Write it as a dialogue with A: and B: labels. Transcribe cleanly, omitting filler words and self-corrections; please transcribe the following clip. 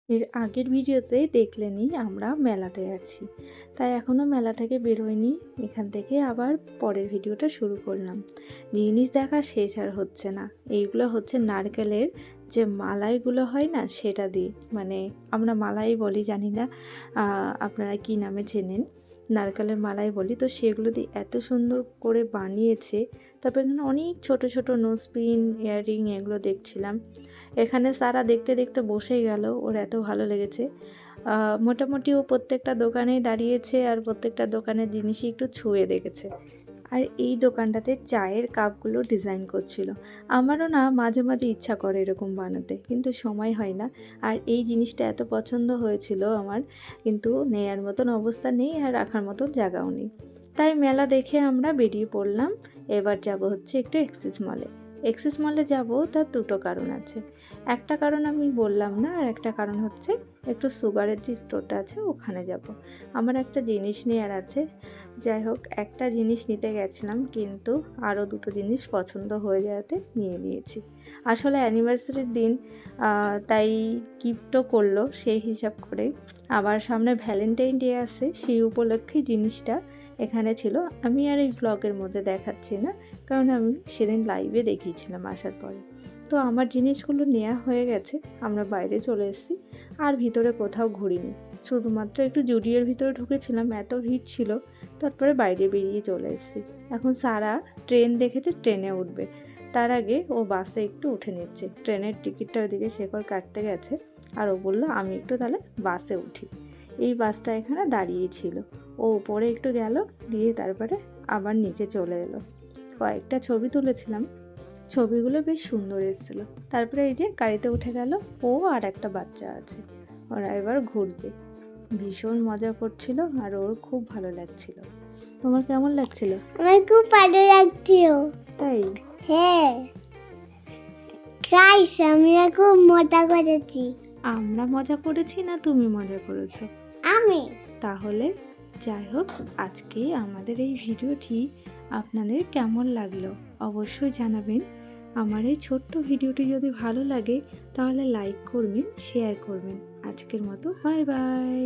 A: এর আগের ভিডিওতে দেখলেনই আমরা মেলাতে আছি, তাই এখনও মেলা থেকে বেরোয়নি। এখান থেকে আবার পরের ভিডিওটা শুরু করলাম। জিনিস দেখা শেষ আর হচ্ছে না। এইগুলো হচ্ছে নারকেলের যে মালাইগুলো হয় না, সেটা দিয়ে, মানে আমরা মালাই বলি, জানি না আপনারা কি নামে চেনেন। নারকেলের মালাই বলি, তো সেগুলো দিয়ে এত সুন্দর করে বানিয়েছে। তারপর এখানে অনেক ছোট ছোট নোজপিন, ইয়াররিং এগুলো দেখছিলাম। এখানে সারা দেখতে দেখতে বসেই গেল, ওর এত ভালো লেগেছে। মোটামুটি ও প্রত্যেকটা দোকানেই দাঁড়িয়েছে আর প্রত্যেকটা দোকানের জিনিসই একটু ছুঁয়ে দেখেছে। আর এই দোকানটাতে চায়ের কাপগুলো ডিজাইন করছিল। আমারও না মাঝে মাঝে ইচ্ছা করে এরকম বানাতে, কিন্তু সময় হয় না। আর এই জিনিসটা এত পছন্দ হয়েছিল আমার, কিন্তু নেয়ার মতন অবস্থা নেই আর রাখার মতন জায়গাও নেই। তাই মেলা দেখে আমরা বেরিয়ে পড়লাম। এবার যাব হচ্ছে একটু এক্সিস মলে। এক্সিস মলে যাব, তার দুটো কারণ আছে। একটা কারণ আমি বললাম না, আর একটা কারণ হচ্ছে একটু সুগারের যে স্টোরটা আছে ওখানে যাব। আমার একটা জিনিস নেওয়ার আছে। যাই হোক, একটা জিনিস নিতে গেছিলাম, কিন্তু আরও দুটো জিনিস পছন্দ হয়ে যাওয়াতে নিয়ে নিয়েছি। আসলে অ্যানিভার্সারির দিন, তাই গিফটও করলো সেই হিসাব করে। আবার সামনে ভ্যালেন্টাইন ডে আছে, সেই উপলক্ষেই জিনিসটা এখানে ছিল। আমি আর এই ব্লগের মধ্যে দেখাচ্ছি না, কারণ আমি সেদিন লাইভে দেখিয়েছিলাম আসার পরে। তো আমার জিনিসগুলো নেওয়া হয়ে গেছে, আমরা বাইরে চলে এসেছি। আর ভিতরে কোথাও ঘুরিনি, শুধুমাত্র একটু জুডিওর ভিতরে ঢুকেছিলাম, এত ভিড় ছিল। তারপরে বাইরে বেরিয়ে চলে এসেছি। এখন সারা ট্রেন দেখেছে, ট্রেনে উঠবে। তার আগে ও বাসে একটু উঠে নিচ্ছে। ট্রেনের টিকিটটা ওদিকে শেখর কাটতে গেছে, আর ও বললো আমি একটু তাহলে বাসে উঠি। এই বাসটা এখানে দাঁড়িয়েই ছিল। ও উপরে একটু গেল, দিয়ে তারপরে আবার নিচে চলে এলো। কয়েকটা ছবি তুলেছিলাম, ছবিগুলো বেশ সুন্দর এসেছিল। তারপরে এই যে গাড়িতে উঠে গেল, ও আর একটা বাচ্চা আছে। ওরা এবার ঘুরবে। ভীষণ মজা করছিল আর ওর খুব ভালো লাগছিল। তোমার কেমন লাগছিল?
B: আমার খুব ভালো লাগছিল।
A: তাই?
B: হ্যাঁ, গাইস আমি খুব মজা করেছি।
A: আমরা মজা করেছি না তুমি মজা করেছো?
B: আমি
A: তাহলে যাই হোক, আজকে আমাদের এই ভিডিওটি আপনাদের কেমন লাগলো অবশ্যই জানাবেন। আমার এই ছোট্ট ভিডিওটি যদি ভালো লাগে তাহলে লাইক করবেন, শেয়ার করবেন। আজকের মতো বাই বাই।